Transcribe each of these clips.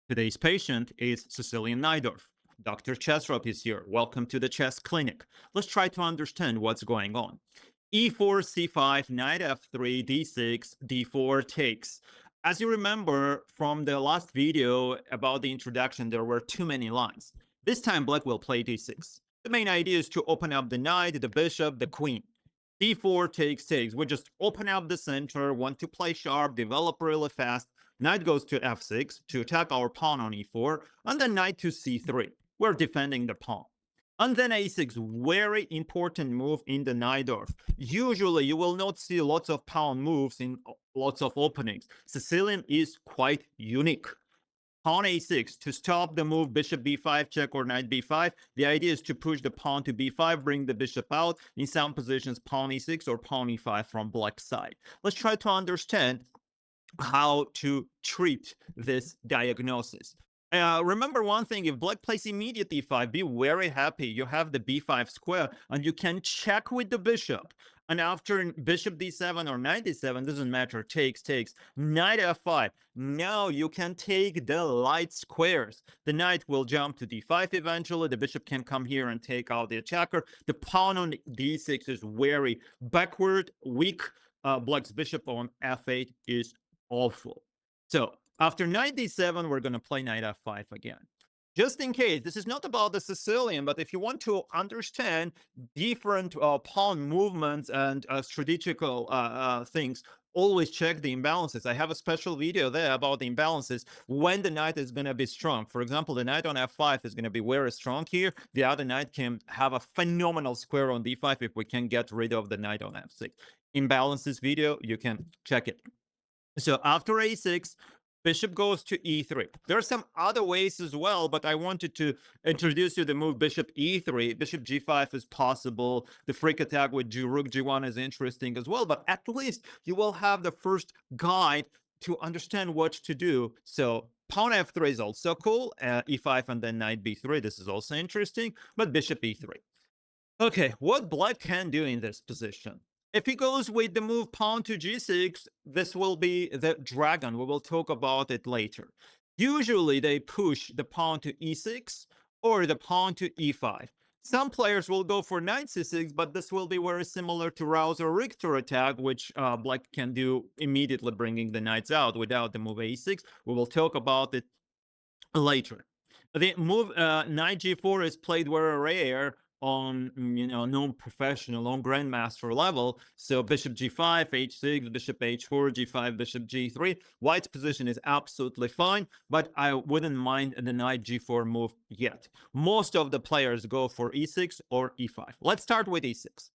Today's patient is Sicilian Najdorf. Dr. ChessRob is here. Welcome to the chess clinic. Let's try to understand what's going on. E4, C5, knight F3, D6, D4 takes. As you remember from the last video about the introduction, there were too many lines. This time, black will play D6. The main idea is to open up the knight, the bishop, the queen. D4 takes. We just open up the center, want to play sharp, develop really fast. Knight goes to F6 to attack our pawn on E4, and then knight to C3. We're defending the pawn. And then A6, very important move in the Najdorf. Usually, you will not see lots of pawn moves in lots of openings. Sicilian is quite unique. Pawn A6 to stop the move bishop B5 check or knight B5. The idea is to push the pawn to B5, bring the bishop out. In some positions, pawn E6 or pawn E5 from black side. Let's try to understand how to treat this diagnosis. Remember one thing, if black plays immediate e5, be very happy. You have the b5 square and you can check with the bishop. And after bishop d7 or knight d7, doesn't matter, takes, knight f5. Now you can take the light squares. The knight will jump to d5 eventually. The bishop can come here and take out the attacker. The pawn on d6 is very backward, weak. Black's bishop on f8 is awful. So after knight d7, we're going to play knight f5 again. Just in case, this is not about the Sicilian, but if you want to understand different pawn movements and strategical things, always check the imbalances. I have a special video there about the imbalances when the knight is going to be strong. For example, the knight on f5 is going to be very strong here. The other knight can have a phenomenal square on d5 if we can get rid of the knight on f6. Imbalances video, you can check it. So after a6, bishop goes to e3. There are some other ways as well, but I wanted to introduce you the move bishop e3. Bishop g5 is possible. The freak attack with rook g1 is interesting as well, but at least you will have the first guide to understand what to do. So pawn f3 is also cool. E5 and then knight b3. This is also interesting, but bishop e3. Okay, what black can do in this position? If he goes with the move pawn to g6, this will be the dragon. We will talk about it later. Usually they push the pawn to e6 or the pawn to e5. Some players will go for knight c6, but this will be very similar to Rouse or Richter attack, which black can do immediately, bringing the knights out without the move a6. We will talk about it later. The move knight g4 is played very rare on non-professional, on grandmaster level. So bishop g5, h6, bishop h4, g5, bishop g3. White's position is absolutely fine, but I wouldn't mind the knight g4 move yet. Most of the players go for e6 or e5. Let's start with e6.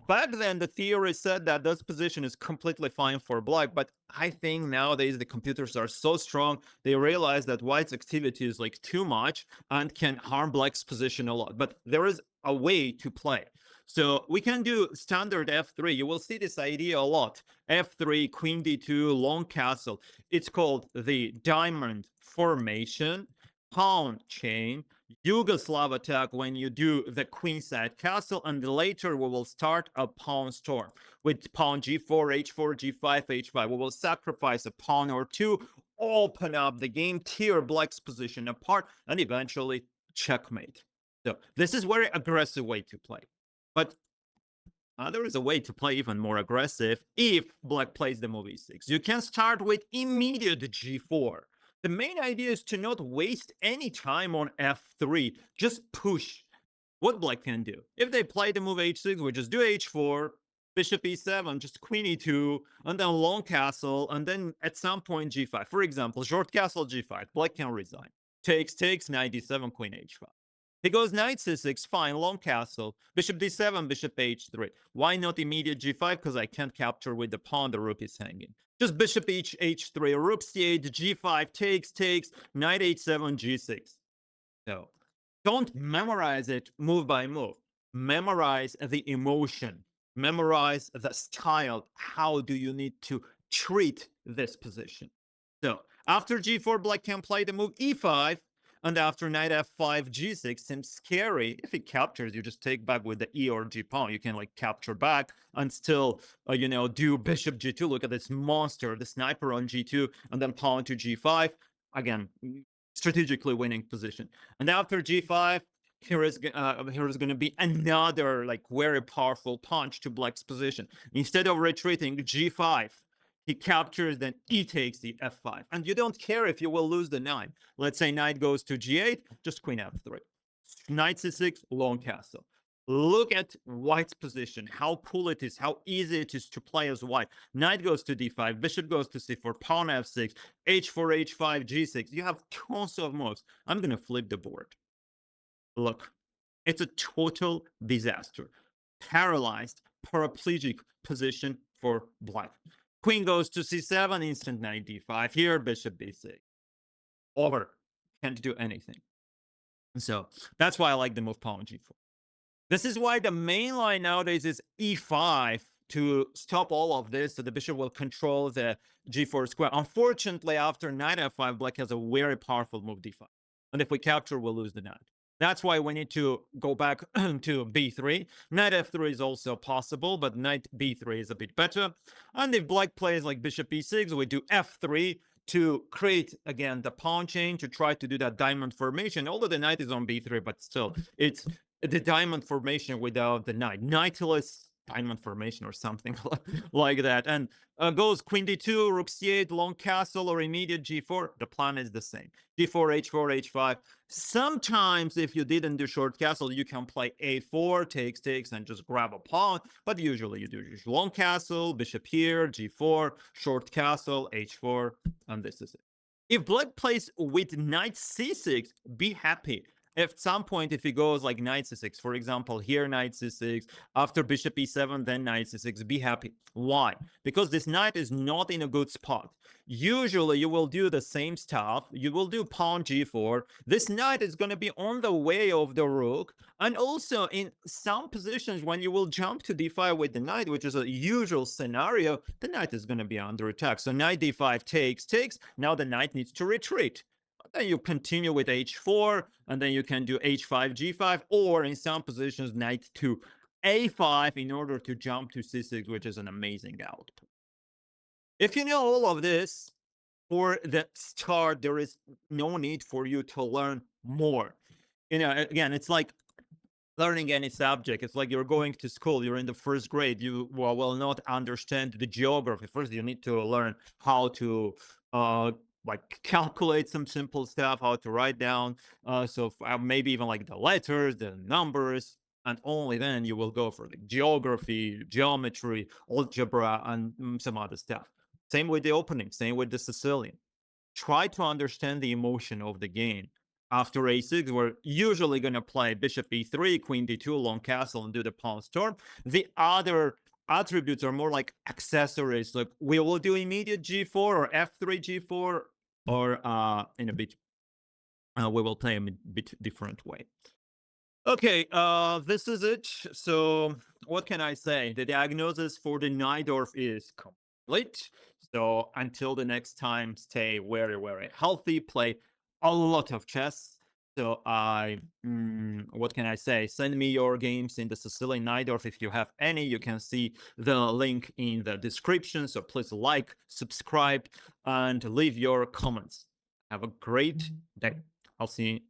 Back then, the theory said that this position is completely fine for black, but I think nowadays the computers are so strong, they realize that white's activity is like too much and can harm black's position a lot. But there is a way to play. So we can do standard f3. You will see this idea a lot. f3, queen d2, long castle. It's called the diamond formation, pawn chain, Yugoslav attack when you do the queenside castle, and later we will start a pawn storm with pawn g4, h4, g5, h5. We will sacrifice a pawn or two, open up the game, tear black's position apart, and eventually checkmate. So this is very aggressive way to play. But there is a way to play even more aggressive if black plays the move e6. You can start with immediate g4. The main idea is to not waste any time on f3. Just push. What black can do? If they play the move h6, we just do h4, bishop e7, just queen e2, and then long castle, and then at some point g5. For example, short castle g5. Black can resign. Takes, knight d7, queen h5. He goes knight c6, fine, long castle, bishop d7, bishop h3. Why not immediate g5? Because I can't capture with the pawn, the rook is hanging. Just bishop h3, rook c8, g5, takes, knight h7, g6. So don't memorize it move by move. Memorize the emotion. Memorize the style. How do you need to treat this position? So after g4, black can play the move e5. And after knight f5, g6 seems scary. If it captures, you just take back with the e or g pawn. You can like capture back and still, do bishop g2. Look at this monster, the sniper on g2, and then pawn to g5. again, strategically winning position. And after g5, here is going to be another like very powerful punch to black's position. Instead of retreating g5, he captures, then he takes the f5, and you don't care if you will lose the knight. Let's say knight goes to g8, just queen f3, knight c6, long castle. Look at white's position, how cool it is, how easy it is to play as white. Knight goes to d5, bishop goes to c4, pawn f6, h4, h5, g6. You have tons of moves. I'm going to flip the board. Look, it's a total disaster. Paralyzed, paraplegic position for black. Queen goes to c7, instant knight d5. Here, bishop b6. Over. Can't do anything. So that's why I like the move pawn g4. This is why the main line nowadays is e5 to stop all of this, so the bishop will control the g4 square. Unfortunately, after knight f5, black has a very powerful move d5. And if we capture, we'll lose the knight. That's why we need to go back to b3. Knight f3 is also possible, but knight b3 is a bit better. And if black plays like bishop e6, we do f3 to create, again, the pawn chain to try to do that diamond formation. Although the knight is on b3, but still, it's the diamond formation without the knight. Knightless diamond formation or something like that. And goes queen d2, rook c8, long castle, or immediate g4. The plan is the same. g4, h4, h5. Sometimes if you didn't do short castle, you can play a4, takes, and just grab a pawn. But usually you do long castle, bishop here, g4, short castle, h4, and this is it. If black plays with knight c6, be happy. At some point, if he goes like knight c6, for example, here knight c6, after bishop e7, then knight c6, be happy. Why? Because this knight is not in a good spot. Usually, you will do the same stuff. You will do pawn g4. This knight is going to be on the way of the rook. And also, in some positions, when you will jump to d5 with the knight, which is a usual scenario, the knight is going to be under attack. So knight d5 takes. Now the knight needs to retreat. Then you continue with h4, and then you can do h5, g5, or in some positions, knight to a5 in order to jump to c6, which is an amazing output. If you know all of this, for the start, there is no need for you to learn more. Again, it's like learning any subject. It's like you're going to school, you're in the first grade, you will not understand the geography. First, you need to learn how to like calculate some simple stuff, how to write down, maybe even like the letters, the numbers, and only then you will go for the geography, geometry, algebra, and some other stuff. Same with the opening, same with the Sicilian. Try to understand the emotion of the game. After a6, we're usually going to play bishop e3, queen d2, long castle, and do the pawn storm. The other attributes are more like accessories. Like we will do immediate g4 or f3 g4, or in a bit, we will play a bit different way. Okay, this is it. So what can I say? The diagnosis for the Najdorf is complete. So until the next time, stay very, very healthy. Play a lot of chess. So what can I say? Send me your games in the Sicilian Najdorf. If you have any, you can see the link in the description. So please like, subscribe, and leave your comments. Have a great day. I'll see